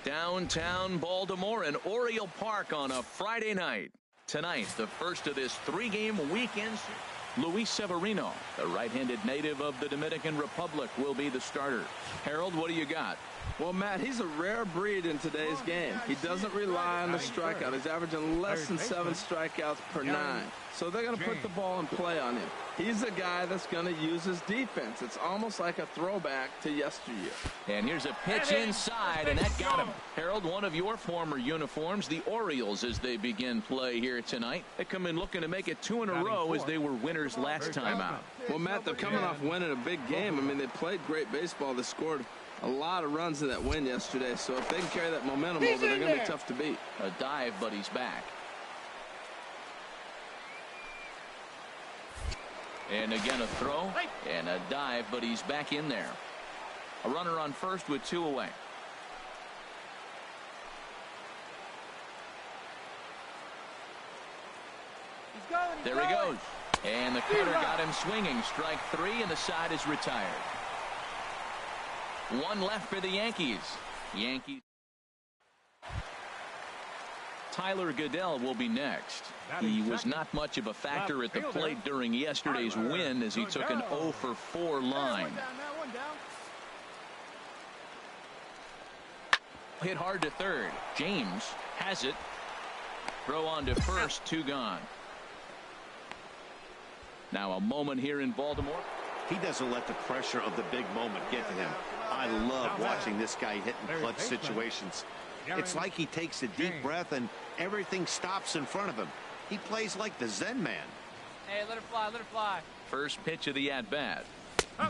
Downtown Baltimore and Oriole Park on a Friday night. Tonight, the first of this three-game weekend. Luis Severino, the right-handed native of the Dominican Republic, will be the starter. Harold, what do you got? Well, Matt, he's a rare breed in today's game. He doesn't rely on the strikeout. He's averaging less than 7 strikeouts per 9. So they're going to put the ball in play on him. He's a guy that's going to use his defense. It's almost like a throwback to yesteryear. And here's a pitch inside, and that got him. Harold, one of your former uniforms, the Orioles, as they begin play here tonight. They come in looking to make it 2 in a row as they were winners last time out. Well, Matt, they're coming off winning a big game. I mean, they played great baseball. They scored a lot of runs in that win yesterday. So if they can carry that momentum over, they're going to be tough to beat. A dive, but he's back. And again a throw and a dive, but he's back in there. A runner on first with 2 away. There he goes. And the cutter got him swinging. Strike 3, and the side is retired. 1 left for the Yankees. Tyler Goodell will be next. He was not much of a factor at the plate during yesterday's win as he took an 0 for 4 line. Hit hard to third. James has it. Throw on to first, 2 gone. Now a moment here in Baltimore. He doesn't let the pressure of the big moment get to him. I love watching this guy hit in clutch situations. It's like he takes a deep breath and everything stops in front of him. He plays like the Zen man. Hey, let it fly, let it fly. First pitch of the at-bat.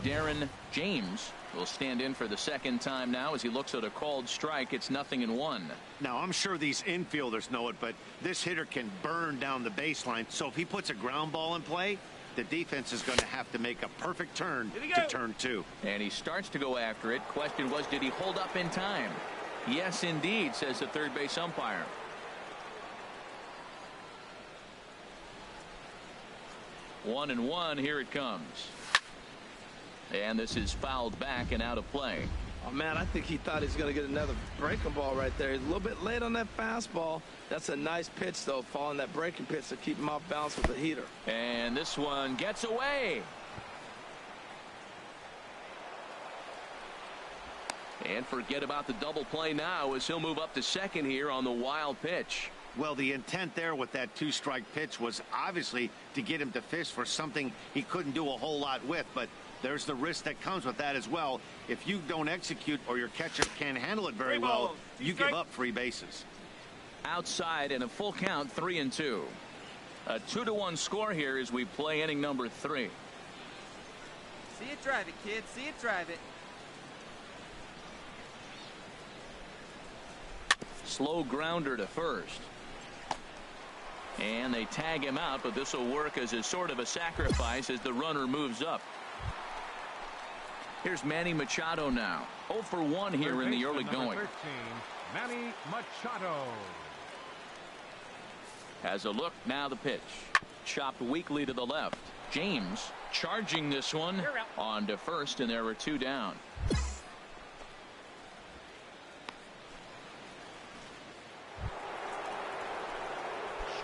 Darren James will stand in for the second time now as he looks at a called strike. It's 0-1. Now, I'm sure these infielders know it, but this hitter can burn down the baseline. So if he puts a ground ball in play, the defense is going to have to make a perfect turn to turn 2. And he starts to go after it. Question was, did he hold up in time? Yes, indeed, says the third base umpire. 1-1. Here it comes. And this is fouled back and out of play. Oh, man, I think he thought he was going to get another breaking ball right there. He's a little bit late on that fastball. That's a nice pitch, though, following that breaking pitch to keep him off balance with the heater. And this one gets away. And forget about the double play now as he'll move up to second here on the wild pitch. Well, the intent there with that 2-strike pitch was obviously to get him to fish for something he couldn't do a whole lot with, but there's the risk that comes with that as well. If you don't execute or your catcher can't handle it very well, you give up 3 bases. Outside and a full count, 3-2. A 2-1 score here as we play inning number 3. See it drive it, kid. See it drive it. Slow grounder to first. And they tag him out, but this will work as a sort of a sacrifice as the runner moves up. Here's Manny Machado now. 0 for 1 here in the early going. 13, Manny Machado. Has a look, now the pitch. Chopped weakly to the left. James charging this one on to first, and there are 2 down.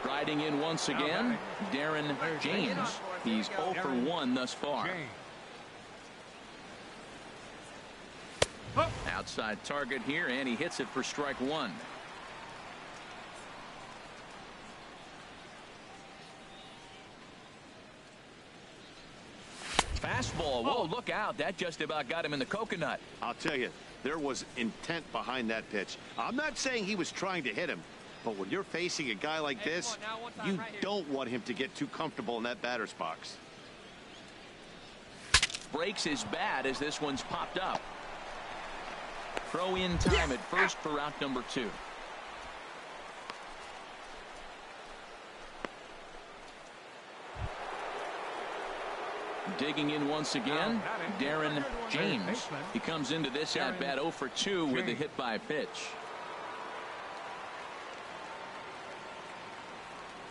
Striding in once again, Darren James. He's 0 for 1 thus far. Outside target here, and he hits it for strike 1. Fastball. Whoa, look out. That just about got him in the coconut. I'll tell you, there was intent behind that pitch. I'm not saying he was trying to hit him, but when you're facing a guy like this, you don't want him to get too comfortable in that batter's box. Breaks his bat as this one's popped up. Throw in time at first for out number 2. Digging in once again, Darren James. He comes into this at bat 0 for 2 with the hit by pitch.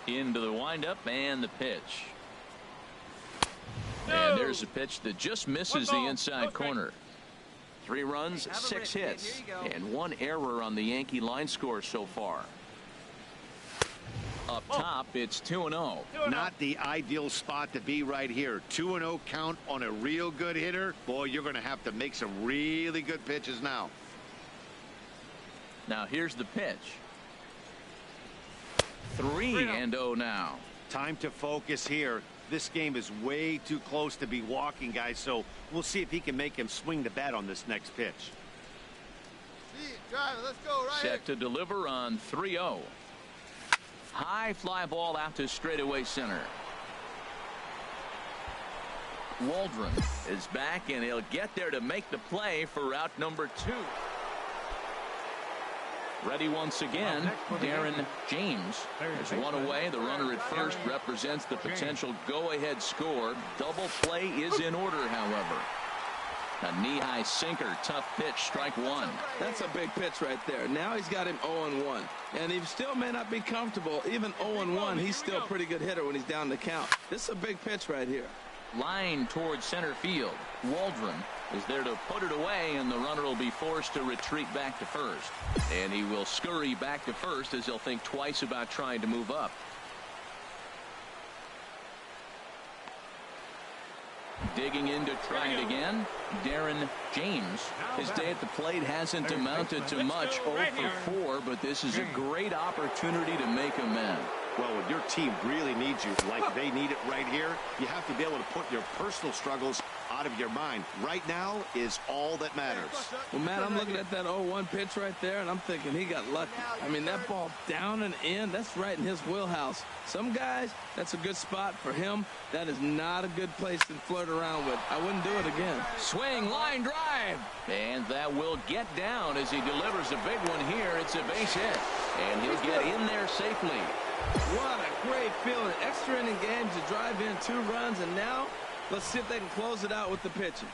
Into the windup and the pitch. And there's a pitch that just misses the inside corner. 3 runs, 6 hits, and 1 error on the Yankee line score so far. Up top, it's 2-0. Not the ideal spot to be right here. 2-0 count on a real good hitter. Boy, you're going to have to make some really good pitches now. Now here's the pitch. 3-0 now. Time to focus here. This game is way too close to be walking, guys, so we'll see if he can make him swing the bat on this next pitch. Let's go right Set to deliver on 3-0. High fly ball out to straightaway center. Waldron is back, and he'll get there to make the play for out number 2. Ready once again, Darren James. There's one away. The runner at first represents the potential go-ahead score. Double play is in order, however. A knee-high sinker, tough pitch, strike 1. That's a big pitch right there. Now he's got him 0-1. And he still may not be comfortable. Even 0-1, he's still a pretty good hitter when he's down the count. This is a big pitch right here. Line towards center field. Waldron is there to put it away, and the runner will be forced to retreat back to first. And he will scurry back to first as he'll think twice about trying to move up. Digging in to try it again, Darren James. His day at the plate hasn't amounted to much. 0 for 4, but this is a great opportunity to make amends. Well, when your team really needs you, like they need it right here, you have to be able to put your personal struggles out of your mind. Right now is all that matters. Well, Matt, I'm looking at that 0-1 pitch right there, and I'm thinking he got lucky. I mean, that ball down and in, that's right in his wheelhouse. Some guys, that's a good spot for him. That is not a good place to flirt around with. I wouldn't do it again. Swing, line drive. And that will get down as he delivers a big one here. It's a base hit. And he'll get in there safely. What a great feeling. Extra inning game to drive in 2 runs, and now let's see if they can close it out with the pitching.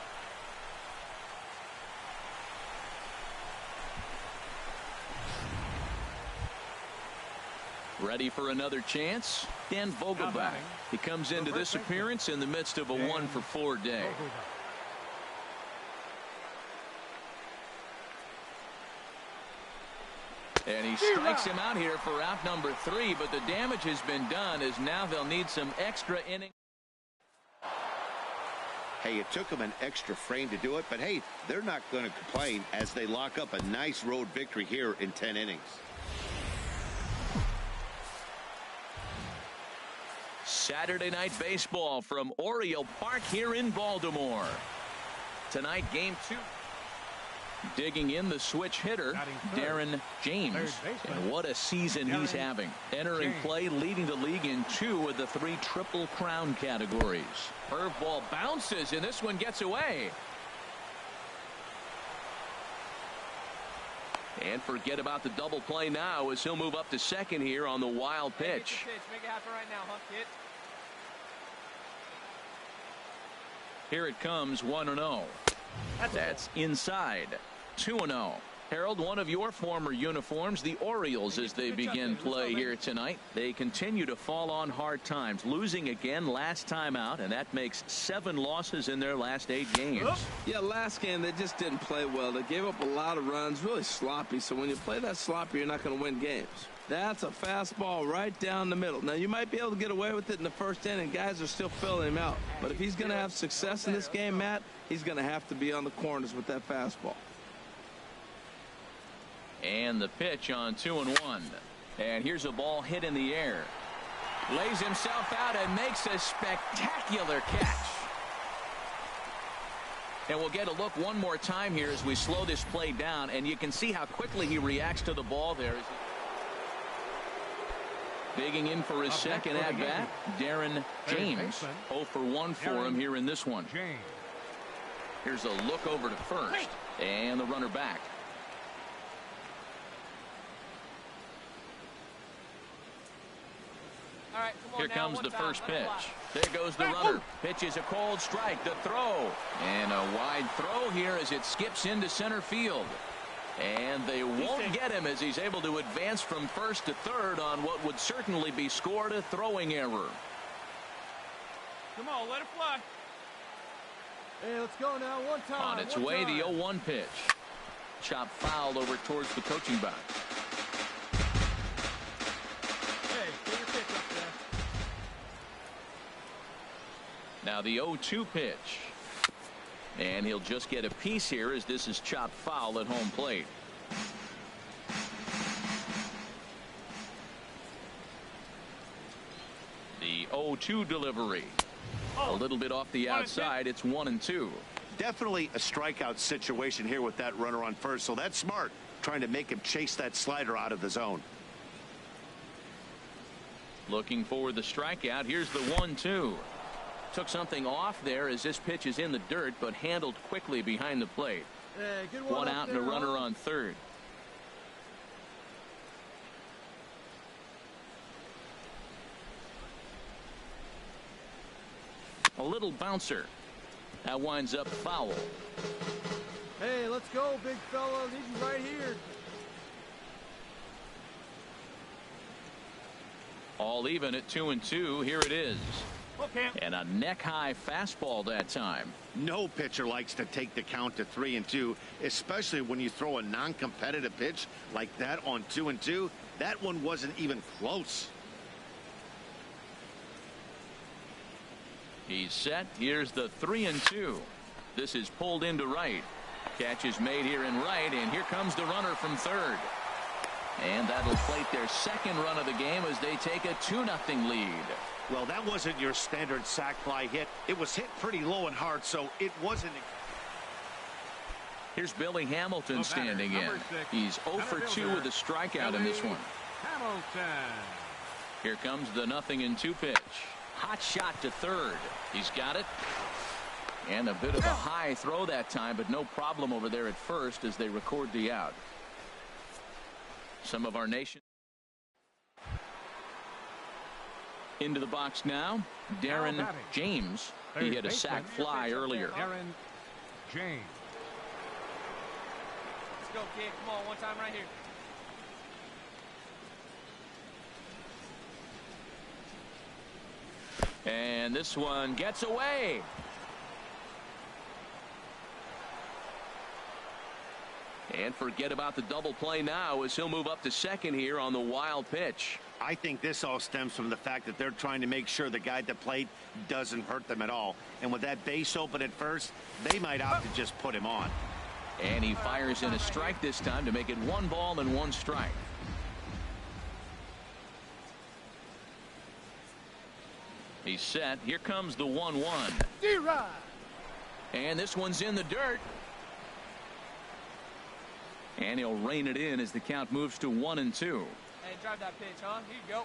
Ready for another chance? Dan Vogelbach. He comes into this appearance in the midst of a 1 for 4 day. And he strikes him out here for out number 3, but the damage has been done as now they'll need some extra innings. Hey, it took them an extra frame to do it, but hey, they're not going to complain as they lock up a nice road victory here in 10 innings. Saturday night baseball from Oriole Park here in Baltimore. Tonight, game 2. Digging in the switch hitter, Darren James. And what a season he's having. Entering play, leading the league in 2 of the 3 Triple Crown categories. Curveball bounces, and this one gets away. And forget about the double play now as he'll move up to second here on the wild pitch. Make it happen right now, huh, kid? Here it comes, 1-0. That's inside. 2-0. Harold, one of your former uniforms, the Orioles, as they begin play here tonight. They continue to fall on hard times, losing again last time out, and that makes 7 losses in their last 8 games. Yeah, last game they just didn't play well. They gave up a lot of runs, really sloppy. So when you play that sloppy, you're not going to win games. That's a fastball right down the middle. Now, you might be able to get away with it in the first inning. Guys are still filling him out. But if he's going to have success in this game, Matt, he's going to have to be on the corners with that fastball. And the pitch on 2-1. And here's a ball hit in the air. Lays himself out and makes a spectacular catch. And we'll get a look one more time here as we slow this play down. And you can see how quickly he reacts to the ball there. Digging in for his second at-bat, Darren James. 0 for 1 for him here in this one. Here's a look over to first. And the runner back. All right, come on Here now, comes one the time, first let it pitch. fly. There goes the runner. Pitch is a cold strike. The throw. And a wide throw here as it skips into center field. And they won't get him as he's able to advance from first to third on what would certainly be scored a throwing error. Come on, let it fly. Hey, let's go now. One time. On its way, the 0-1 pitch. Chop foul over towards the coaching box. Hey, get your pitch up there. Now the 0-2 pitch. And he'll just get a piece here as this is chopped foul at home plate. The 0-2 delivery. A little bit off the outside. It's 1-2. Definitely a strikeout situation here with that runner on first, so that's smart, trying to make him chase that slider out of the zone. Looking for the strikeout. Here's the 1-2. Took something off there as this pitch is in the dirt, but handled quickly behind the plate. Hey, good one out and a runner on third. A little bouncer. That winds up foul. Hey, let's go, big fella. Need you right here. All even at 2-2. Here it is. Okay. And a neck-high fastball that time. No pitcher likes to take the count to 3-2, especially when you throw a non-competitive pitch like that on 2-2. That one wasn't even close. He's set. Here's the 3-2. This is pulled into right. Catch is made here in right, and here comes the runner from third. And that'll plate their second run of the game as they take a 2-0 lead. Well, that wasn't your standard sac fly hit. It was hit pretty low and hard, so it wasn't. Here's Billy Hamilton standing in. He's 0 for 2 with a strikeout in this one. Hamilton. Here comes the 0-2 pitch. Hot shot to third. He's got it. And a bit of a high throw that time, but no problem over there at first as they record the out. Some of our nation. Into the box now. Darren James. He hit a sac fly earlier. Darren James. Let's go, kid. Come on, one time right here. And this one gets away. And forget about the double play now as he'll move up to second here on the wild pitch. I think this all stems from the fact that they're trying to make sure the guy at the plate doesn't hurt them at all. And with that base open at first, they might opt to just put him on. And he fires in a strike this time to make it 1 ball and 1 strike. He's set. Here comes the 1-1. And this one's in the dirt. And he'll rein it in as the count moves to 1-2. Hey, drive that pitch, huh? Here you go.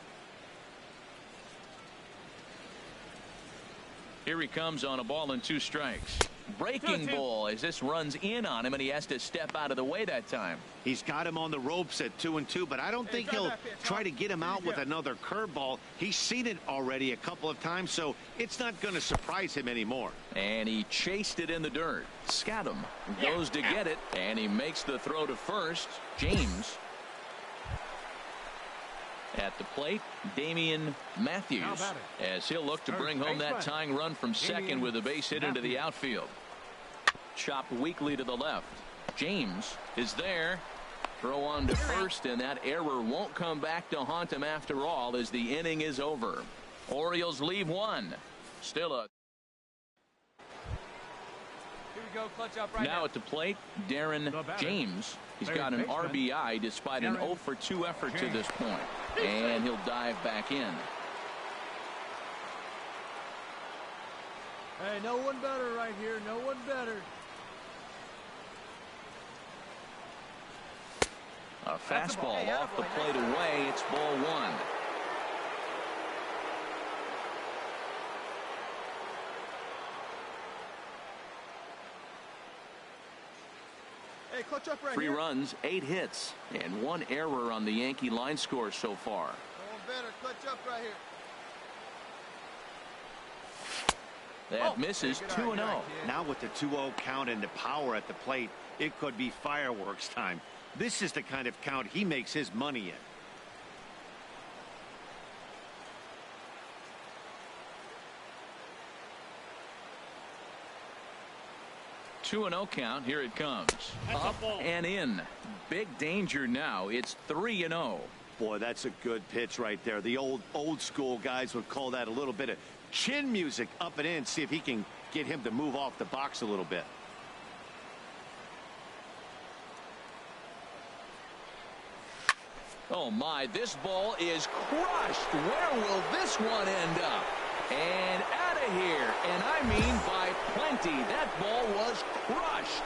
Here he comes on a ball and 2 strikes. Breaking ball as this runs in on him, and he has to step out of the way that time. He's got him on the ropes at 2-2, but I don't think he'll try to get him out with another curveball. He's seen it already a couple of times, so it's not going to surprise him anymore. And he chased it in the dirt. Scadam goes to get it, and he makes the throw to first. James at the plate, Damian Matthews, as he'll look to bring home that tying run from second with a base hit into the outfield. Chopped weakly to the left. James is there. Throw on to first, and that error won't come back to haunt him after all as the inning is over. Orioles leave 1. Still a. Here we go, clutch up right now. Now at the plate, Darren James. He's got an RBI despite an 0 for 2 effort to this point. And he'll dive back in. Hey, no one better right here. No one better. A fastball off the plate away. It's ball 1. Hey, clutch up right 3 here. runs, 8 hits, and 1 error on the Yankee line score so far. No one better. Clutch up right here. That misses 2-0. Now with the 2-0 count and the power at the plate, it could be fireworks time. This is the kind of count he makes his money in. 2-0 count. Here it comes. Up and in. Big danger now. It's 3-0. Boy, that's a good pitch right there. The old school guys would call that a little bit of chin music. Up and in. See if he can get him to move off the box a little bit. Oh my, this ball is crushed. Where will this one end up? And out of here. And I mean by plenty. That ball was crushed.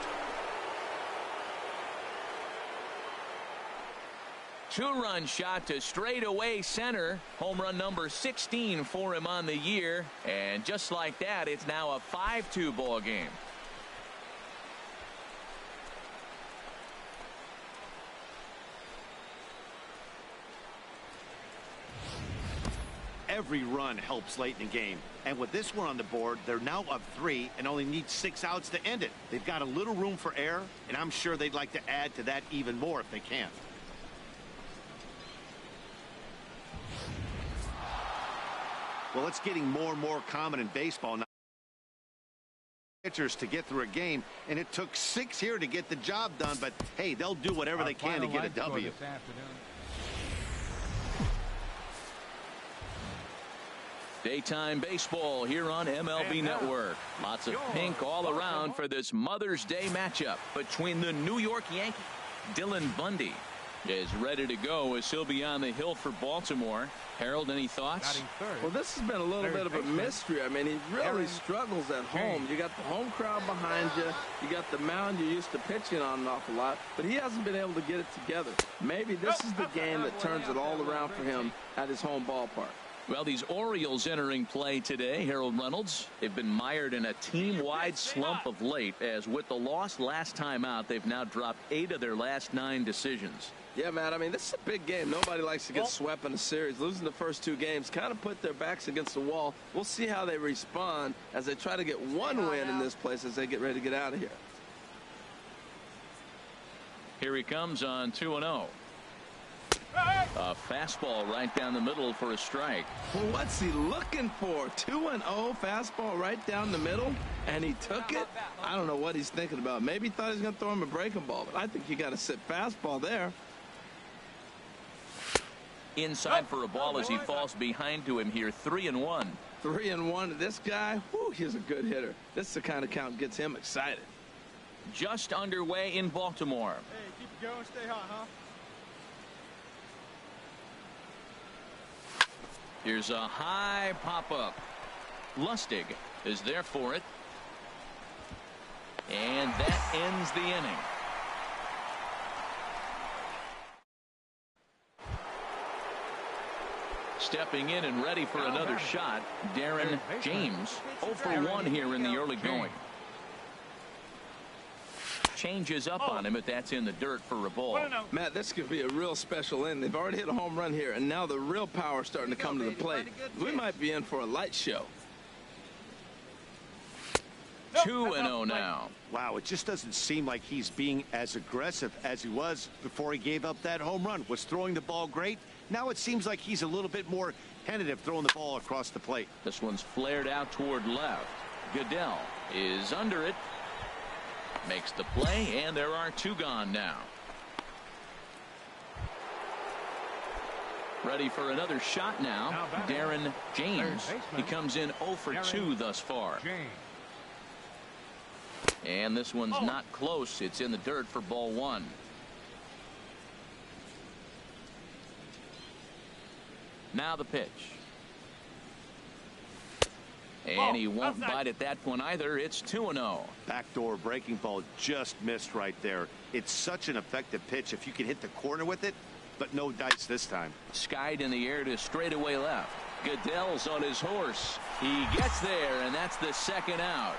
Two-run shot to straightaway center. Home run number 16 for him on the year. And just like that, it's now a 5-2 ball game. Every run helps late in the game. And with this one on the board, they're now up 3 and only need 6 outs to end it. They've got a little room for error, and I'm sure they'd like to add to that even more if they can. Well, it's getting more and more common in baseball now. Pitchers to get through a game, and it took 6 here to get the job done, but hey, they'll do whatever they can to get a W. Daytime baseball here on MLB Network. Lots of pink all around for this Mother's Day matchup between the New York Yankees. Dylan Bundy is ready to go as he'll be on the hill for Baltimore. Harold, any thoughts? Well, this has been a little bit of a mystery. I mean, he really struggles at home. You got the home crowd behind you. You got the mound you're used to pitching on an awful lot, but he hasn't been able to get it together. Maybe this is the game that turns it all around for him at his home ballpark. Well, these Orioles entering play today, Harold Reynolds, they've been mired in a team-wide slump of late, as with the loss last time out, they've now dropped 8 of their last 9 decisions. Yeah, Matt, I mean, this is a big game. Nobody likes to get swept in a series. Losing the first 2 games kind of put their backs against the wall. We'll see how they respond as they try to get one win in this place as they get ready to get out of here. Here he comes on 2-0. A fastball right down the middle for a strike. Well, what's he looking for? 2-0 fastball right down the middle, and he took it. I don't know what he's thinking about. Maybe he thought he was going to throw him a breaking ball, but I think you got to sit fastball there. Inside for a ball as he falls behind to him here. 3-1. 3-1. This guy, whew, he's a good hitter. This is the kind of count gets him excited. Just underway in Baltimore. Hey, keep it going, stay hot, huh? Here's a high pop-up. Lustig is there for it. And that ends the inning. Stepping in and ready for another shot, Darren James. 0 for 1 here in the early going. Changes up on him, but that's in the dirt for a ball. Matt, this could be a real special inning. They've already hit a home run here, and now the real power is starting to come to the plate. We might be in for a light show. 2-0 now. Wow, it just doesn't seem like he's being as aggressive as he was before he gave up that home run. Was throwing the ball great. Now it seems like he's a little bit more tentative throwing the ball across the plate. This one's flared out toward left. Goodell is under it. Makes the play, and there are 2 gone now. Ready for another shot now. Darren James. He comes in 0 for 2 thus far. And this one's not close. It's in the dirt for ball 1. Now the pitch. And he won't bite at that one either. It's 2-0. Backdoor breaking ball just missed right there. It's such an effective pitch if you can hit the corner with it, but no dice this time. Skied in the air to straightaway left. Goodell's on his horse. He gets there, and that's the 2nd out.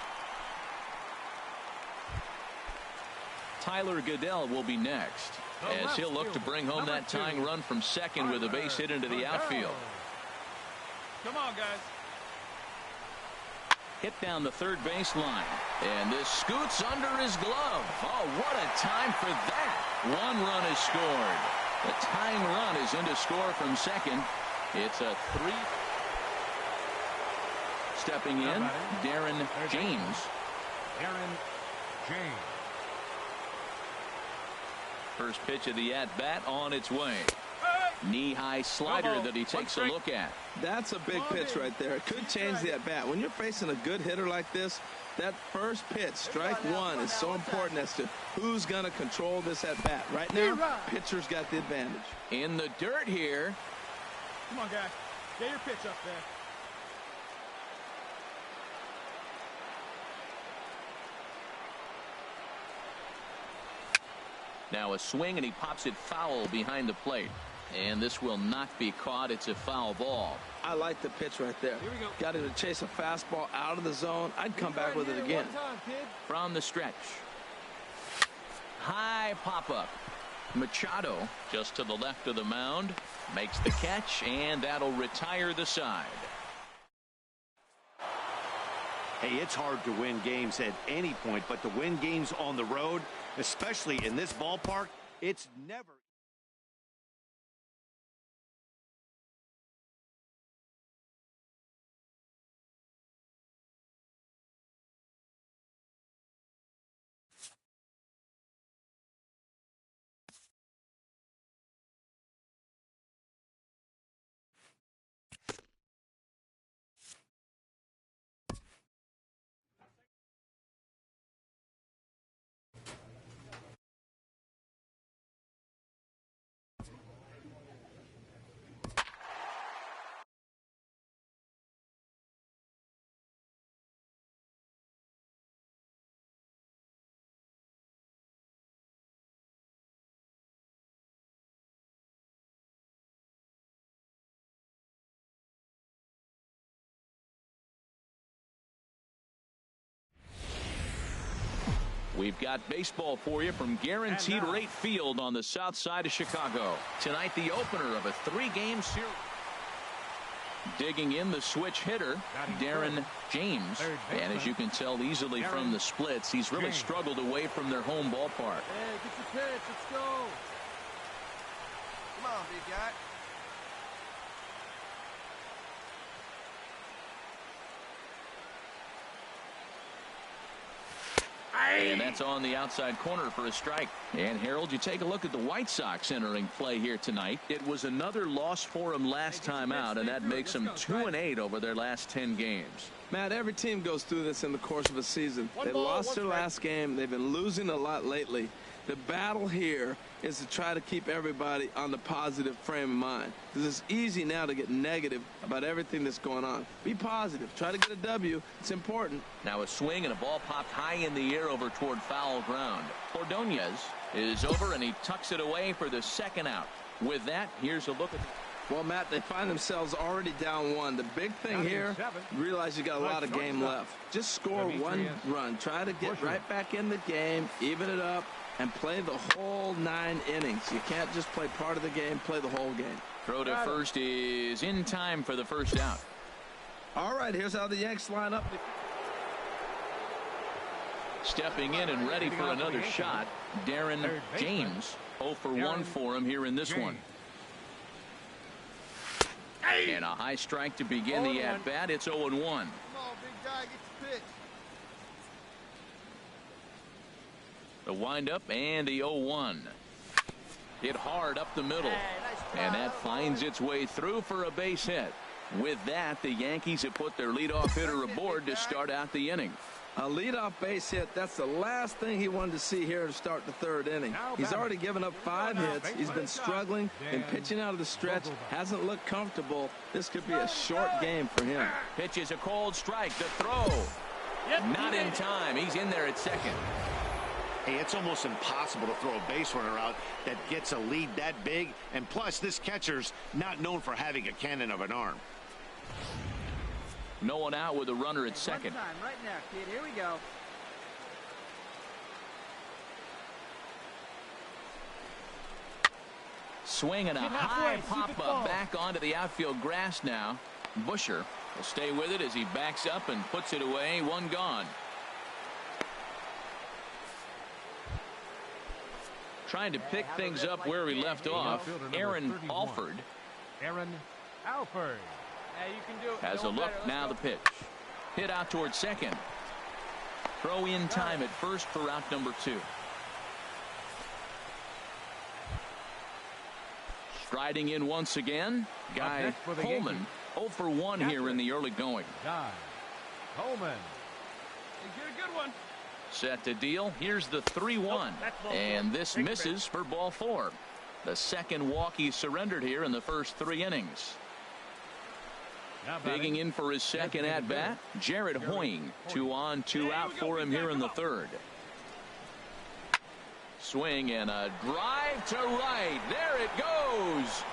Tyler Goodell will be next, as he'll look to bring home that tying run from second with a base hit into the outfield. Come on, guys. Hit down the third baseline, and this scoots under his glove. Oh, what a time for that. 1 run is scored. The tying run is in to score from second. It's a 3. Stepping in, Darren James. James. First pitch of the at-bat on its way. Knee-high slider that he takes a look at. That's a big pitch right there. It could change the at-bat. When you're facing a good hitter like this, that first pitch, strike one, is so important as to who's going to control this at-bat. Right now, pitcher's got the advantage. In the dirt here. Come on, guys. Get your pitch up there. Now a swing, and he pops it foul behind the plate. And this will not be caught. It's a foul ball. I like the pitch right there. Here we go. Got him to chase a fastball out of the zone. I'd come back with it again. From the stretch. High pop-up. Machado just to the left of the mound. Makes the catch, and that'll retire the side. Hey, it's hard to win games at any point, but to win games on the road, especially in this ballpark, it's never. We've got baseball for you from Guaranteed Rate Field on the south side of Chicago. Tonight, the opener of a 3-game series. Digging in the switch hitter, Darren James. And as you can tell easily from the splits, he's really struggled away from their home ballpark. Hey, get your pitch. Let's go. Come on, big guy. And that's on the outside corner for a strike. And Harold, you take a look at the White Sox entering play here tonight. It was another loss for them last time out, and that makes them 2-8 over their last 10 games. Matt, every team goes through this in the course of a season. They lost their last game. They've been losing a lot lately. The battle here is to try to keep everybody on the positive frame of mind. Because it's easy now to get negative about everything that's going on. Be positive. Try to get a W. It's important. Now a swing and a ball popped high in the air over toward foul ground. Ordonez is over, and he tucks it away for the second out. With that, here's a look at. Well, Matt, they find themselves already down one. The big thing here, realize you got a lot of game left. Just score one run. Try to get right back in the game, even it up, and play the whole 9 innings. You can't just play part of the game, play the whole game. Throw to first is in time for the first out. All right, here's how the Yanks line up. Stepping in and ready for another shot, Darren James. 0 for 1 for him here in this one. And a high strike to begin the at-bat. It's 0-1. Come on, big guy, get your pitch. The windup and the 0-1. Hit hard up the middle. And that finds its way through for a base hit. With that, the Yankees have put their leadoff hitter aboard to start out the inning. A leadoff base hit, that's the last thing he wanted to see here to start the 3rd inning. He's already given up 5 hits. He's been struggling and pitching out of the stretch. Hasn't looked comfortable. This could be a short game for him. Pitches a cold strike. The throw. Not in time. He's in there at second. Hey, it's almost impossible to throw a base runner out that gets a lead that big. And plus, this catcher's not known for having a cannon of an arm. No one out with a runner at second. Time right now, kid. Here we go. Swing and a high pop-up back onto the outfield grass now. Busher will stay with it as he backs up and puts it away. 1 gone. Trying to pick things up where we left off. Aaron Alford. Aaron Alford. Yeah, you can do it. Has a look. Now the pitch. Hit out towards second. Throw in time at first for out number 2. Striding in once again, Guy Coleman. 0 for 1 here in the early going. Guy Coleman. Get a good one. Set to deal. Here's the 3-1. And this misses for ball 4. The second walk he surrendered here in the first 3 innings. Digging in for his second at-bat, Jared Hoying. 2 on, 2 out for him here in the 3rd. Swing and a drive to right. There it goes.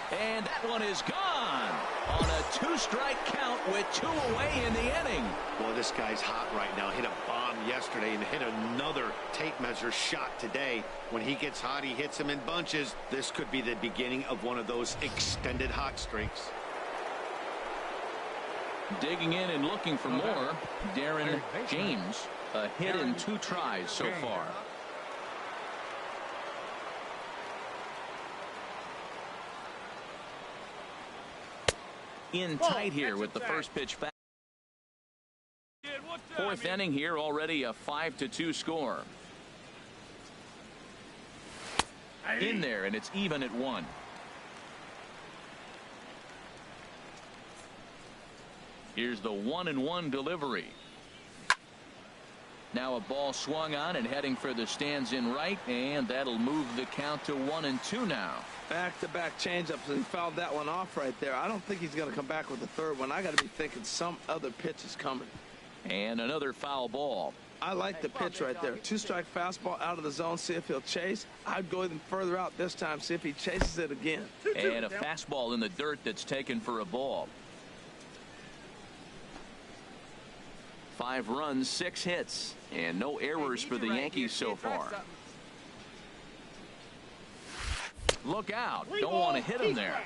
And that one is gone on a 2-strike count with 2 away in the inning. Boy, this guy's hot right now. Hit a bomb yesterday and hit another tape measure shot today. When he gets hot, he hits them in bunches. This could be the beginning of one of those extended hot streaks. Digging in and looking for more, Darren James. A hit in 2 tries so far. In tight here with the first pitch back. 4th inning here, already a 5-2 score. In there, and it's even at 1. Here's the 1-1 delivery. Now a ball swung on and heading for the stands in right, and that'll move the count to 1-2 now. Back-to-back changeups, and he fouled that one off right there. I don't think he's going to come back with the 3rd one. I got to be thinking some other pitch is coming. And another foul ball. I like the pitch right there. 2-strike fastball out of the zone. See if he'll chase. I'd go even further out this time. See if he chases it again. And a fastball in the dirt that's taken for a ball. 5 runs, 6 hits, and no errors for the Yankees so far. Look out. Don't want to hit him there.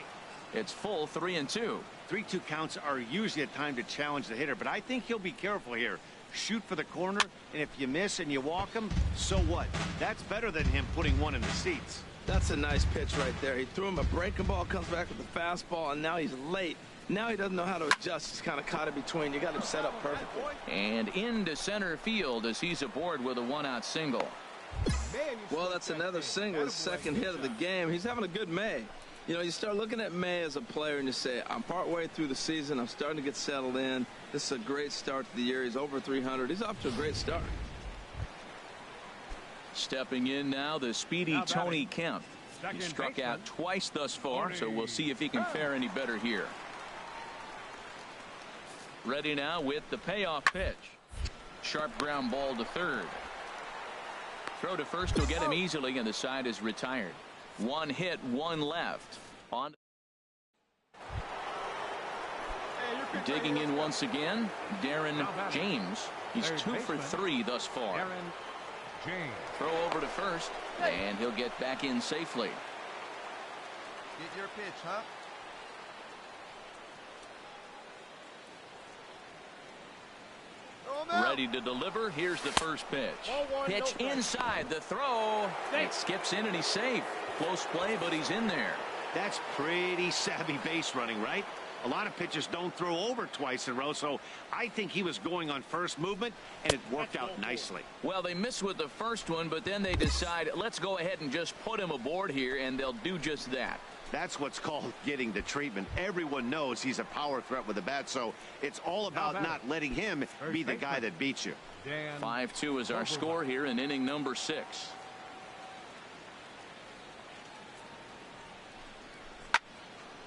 It's full 3-2. 3-2 counts are usually a time to challenge the hitter, but I think he'll be careful here. Shoot for the corner, and if you miss and you walk him, so what? That's better than him putting one in the seats. That's a nice pitch right there. He threw him a breaking ball, comes back with the fastball, and now he's late. Now he doesn't know how to adjust. He's kind of caught in between. You got him set up perfectly. And into center field as he's aboard with a 1-out single. Well, that's another single, his second hit of the game. He's having a good May. You know, you start looking at May as a player and you say, I'm partway through the season. I'm starting to get settled in. This is a great start to the year. He's over 300. He's off to a great start. Stepping in now, the speedy Tony Kemp. He struck out twice thus far, so we'll see if he can fare any better here. Ready now with the payoff pitch. Sharp ground ball to 3rd. Throw to first will get him easily, and the side is retired. 1 hit, 1 left. On. Digging in once again, Darren James. He's 2 for 3 thus far. James. Throw over to first, and he'll get back in safely. Get your pitch, huh? Ready to deliver. Here's the first pitch. Pitch inside the throw. It skips in and he's safe. Close play, but he's in there. That's pretty savvy base running, right? A lot of pitchers don't throw over twice in a row, so I think he was going on first movement, and it worked out nicely. Well, they missed with the first one, but then they decide, let's go ahead and just put him aboard here, and they'll do just that. That's what's called getting the treatment. Everyone knows he's a power threat with the bat, so it's all about not letting him be the guy that beats you. 5-2 is our score here in inning number 6.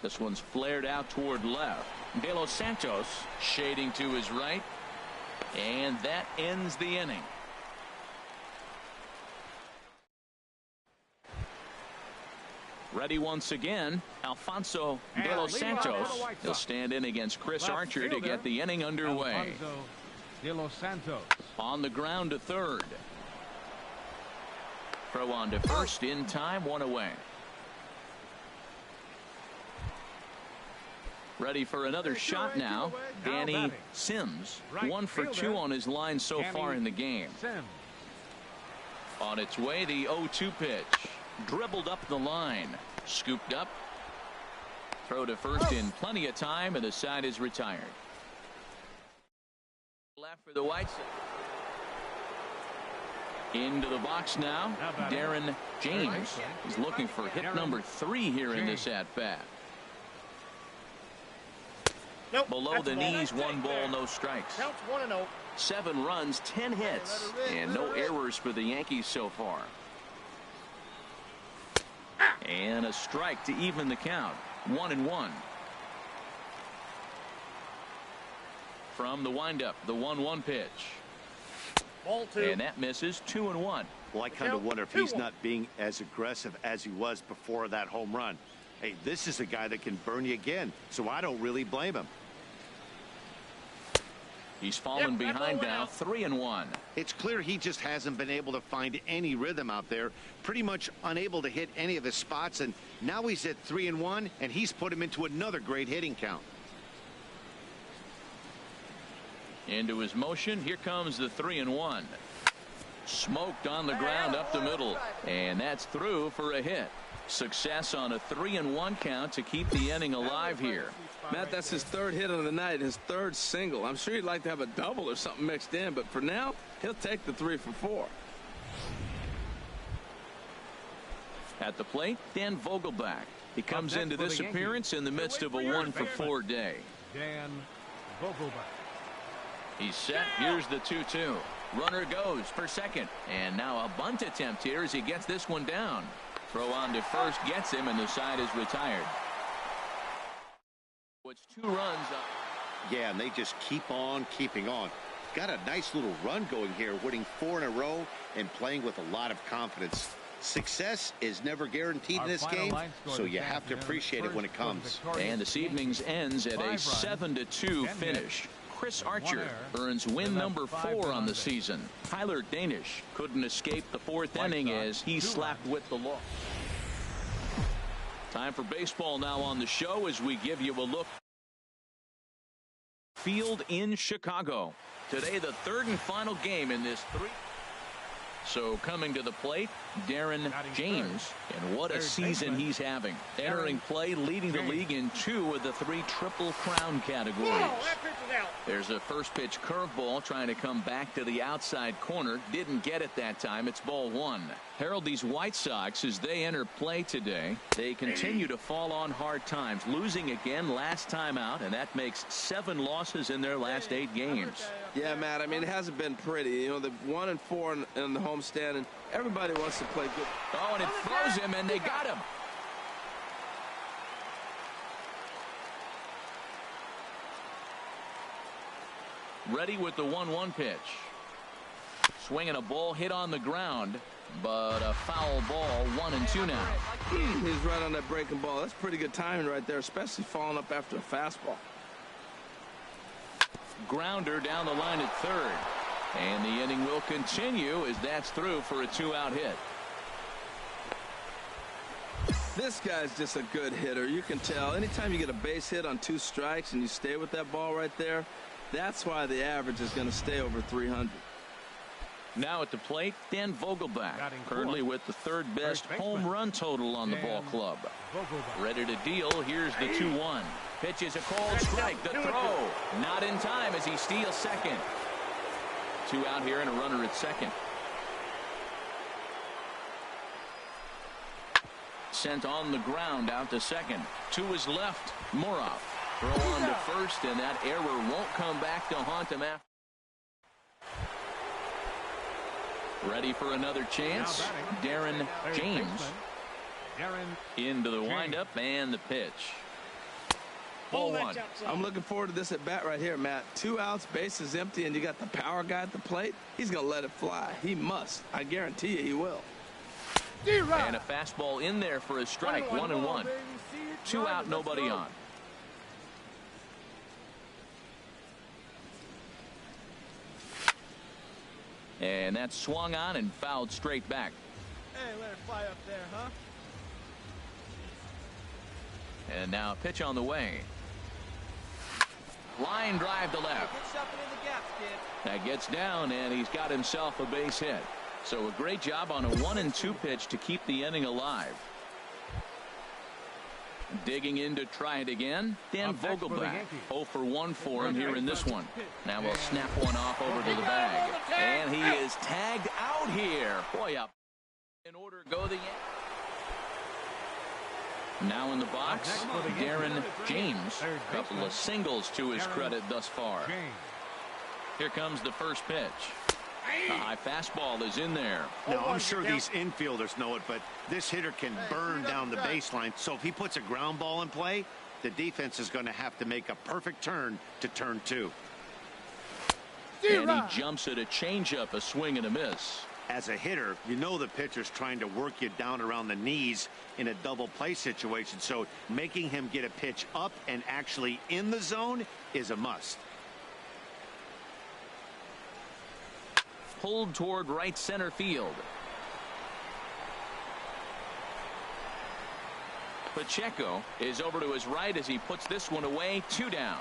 This one's flared out toward left. De Los Santos shading to his right, and that ends the inning. Ready once again, Alfonso De Los Santos. He'll stand in against Chris Archer to get the inning underway. Alfonso De Los Santos. On the ground to 3rd. Throw on to first in time, 1 away. Ready for another shot now. Danny Sims. 1 for 2 on his line so far in the game. On its way, the 0-2 pitch. Dribbled up the line. Scooped up. Throw to first in plenty of time, and the side is retired. left for the White Sox. Into the box now, Darren James is looking for hit number 3 here in this at-bat. Nope, below the knees, 1 ball, no strikes. Counts 1-0. 7 runs, 10 hits, and no errors for the Yankees so far. And a strike to even the count. 1-1. From the windup, the 1-1 pitch. Ball 2. And that misses. 2-1. Well, I kind of wonder if he's not being as aggressive as he was before that home run. Hey, this is a guy that can burn you again, so I don't really blame him. He's fallen behind now, 3-1. It's clear he just hasn't been able to find any rhythm out there, pretty much unable to hit any of his spots, and now he's at 3-1, and he's put him into another great hitting count. Into his motion, here comes the 3-1. Smoked on the ground up the middle, and that's through for a hit. Success on a 3-1 count to keep the inning alive here. Matt, that's his 3rd hit of the night, his 3rd single. I'm sure he'd like to have a double or something mixed in, but for now, he'll take the 3 for 4. At the plate, Dan Vogelbach. He comes into this appearance in the midst of a 1-for-4 day. Dan Vogelbach. He's set. Here's the 2-2. Runner goes for second. And now a bunt attempt here as he gets this one down. Throw on to first gets him, and the side is retired. It's 2 runs up. Yeah, and they just keep on keeping on. Got a nice little run going here, winning 4 in a row and playing with a lot of confidence. Success is never guaranteed in this game, so you have to appreciate it when it comes. And this evening's ends at a 7-2 finish. Chris Archer earns win number 4 on the season. Tyler Danish couldn't escape the 4th inning as he slapped with the loss. Time for baseball now on the show as we give you a look. Field in Chicago. Today, the 3rd and final game in this 3. So coming to the plate, Darren James, and what a season he's having. Entering play, leading the league in 2 of the 3 Triple Crown categories. There's a first pitch curveball trying to come back to the outside corner. Didn't get it that time. It's ball 1. Herald, these White Sox, as they enter play today, they continue to fall on hard times, losing again last time out, and that makes 7 losses in their last 8 games. Yeah, Matt, I mean, it hasn't been pretty. You know, the 1-4 in the homestand, and everybody wants to play good. Oh, and it throws him, and they got him. Ready with the 1-1 pitch. Swinging a ball hit on the ground, but a foul ball. 1-2 now. He's right on that breaking ball. That's pretty good timing right there, especially following up after a fastball. Grounder down the line at 3rd. And the inning will continue as that's through for a 2-out hit. This guy's just a good hitter. You can tell. Anytime you get a base hit on 2 strikes and you stay with that ball right there, that's why the average is going to stay over 300. Now at the plate, Dan Vogelbach, currently with the 3rd best home run total on the ball club. Ready to deal. Here's the 2-1. Pitch is a called strike. The throw not in time as he steals second. 2 out here and a runner at second. Sent on the ground out to second. To his left, Moroff. Throw on to first, and that error won't come back to haunt him after. Ready for another chance. Darren James into the windup and the pitch. Ball 1. I'm looking forward to this at bat right here, Matt. 2 outs, bases empty, and you got the power guy at the plate. He's going to let it fly. He must. I guarantee you he will. And a fastball in there for a strike. 1-1. 2 out, nobody on. And that's swung on and fouled straight back. Hey, let it fly up there, huh? And now a pitch on the way. Line drive to left. That gets down, and he's got himself a base hit. So a great job on a 1-2 pitch to keep the inning alive. Digging in to try it again. Dan Vogelback. 0 for 1 for him here in this one. Now we'll snap one off over to the bag. And he is tagged out here. Boy, up. In order to go the Yankees. Now in the box, Darren James. A couple of singles to his credit thus far. Here comes the first pitch. The high fastball is in there. Now, I'm sure these infielders know it, but this hitter can burn down the baseline. So if he puts a ground ball in play, the defense is going to have to make a perfect turn to turn 2. And he jumps at a changeup, a swing and a miss. As a hitter, you know the pitcher's trying to work you down around the knees in a double play situation. So making him get a pitch up and actually in the zone is a must. Pulled toward right center field. Pacheco is over to his right as he puts this one away. 2 down.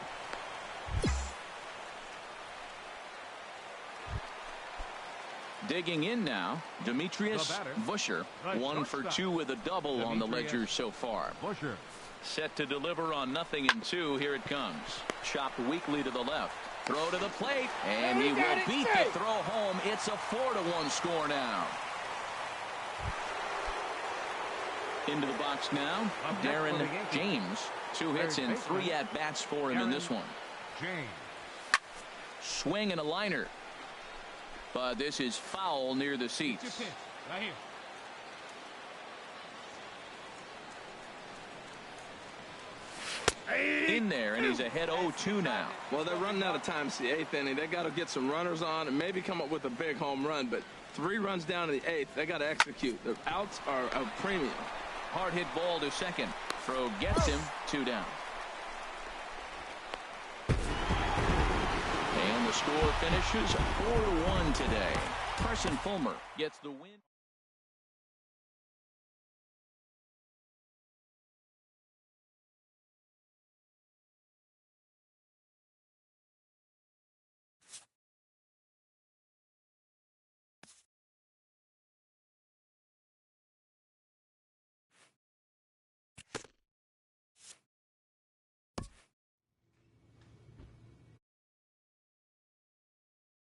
Digging in now, Demetrius Busher. 1 for 2 with a double on the ledger so far. Set to deliver on 0-2. Here it comes. Chopped weakly to the left. Throw to the plate, and he will beat the throw home. It's a 4-1 score now. Into the box now, Darren James. 2 hits and 3 at-bats for him in this one. Swing and a liner. But this is foul near the seats. In there, and he's ahead 0-2 now. Well, they're running out of time. It's the 8th inning. They got to get some runners on and maybe come up with a big home run. But 3 runs down in the 8th. They got to execute. The outs are a premium. Hard hit ball to second. Throw gets him. 2 down. And the score finishes 4-1 today. Carson Fulmer gets the win.